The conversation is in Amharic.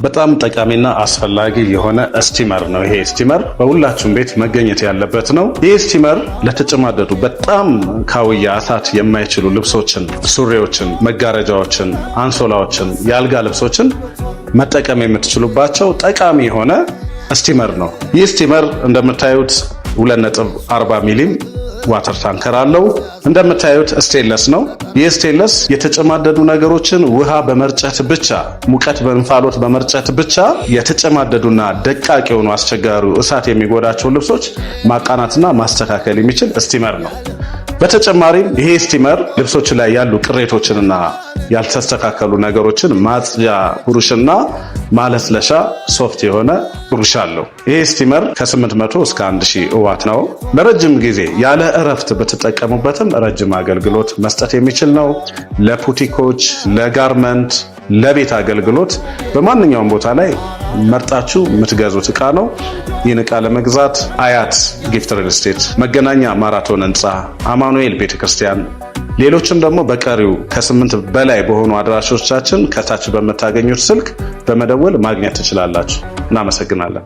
በጣም ጠቃሚና አስፈላጊ የሆነ ስቲመር ነው። ይሄ ስቲመር በሁላችሁም ቤት መገኘት ያለበት ነው። ይሄ ስቲመር ለተጨማደዱ በጣም ካውያ እሳት የማይችሉ ልብሶችን፣ ሱሪዎችን፣ መጋረጃዎችን፣ አንሶላዎችን፣ የአልጋ ልብሶችን መጠቀም የምትችሉባቸው ጠቃሚ የሆነ ስቲመር ነው። ይህ ስቲመር እንደምታዩት 2.40 ሚሊ ዋተር ታንከር አለው። እንደምታዩት ስቴንለስ ነው። ይህ ስቴንለስ የተጨማደዱ ነገሮችን ውሃ በመርጨት ብቻ፣ ሙቀት በእንፋሎት በመርጨት ብቻ የተጨማደዱና ደቃቅ የሆኑ አስቸጋሪ እሳት የሚጎዳቸው ልብሶች ማቃናትና ማስተካከል የሚችል ስቲመር ነው። በተጨማሪም ይሄ ስቲመር ልብሶች ላይ ያሉ ቅሬቶችንና ያልተስተካከሉ ነገሮችን ማጽጃ ብሩሽና ማለስለሻ ሶፍት የሆነ ብሩሽ አለው። ይሄ ስቲመር ከ800 እስከ 1000 ዋት ነው። ለረጅም ጊዜ ያለ እረፍት ብትጠቀሙበትም ረጅም አገልግሎት መስጠት የሚችል ነው። ለፑቲኮች፣ ለጋርመንት፣ ለቤት አገልግሎት በማንኛውም ቦታ ላይ መርጣችሁ የምትገዙት ዕቃ ነው። ይህን ዕቃ ለመግዛት አያት ጊፍት ሪል ስቴት፣ መገናኛ ማራቶን ህንፃ፣ አማኑኤል ቤተክርስቲያን፣ ሌሎችም ደግሞ በቀሪው ከ8 በላይ በሆኑ አድራሾቻችን ከታች በምታገኙት ስልክ በመደወል ማግኘት ትችላላችሁ። እናመሰግናለን።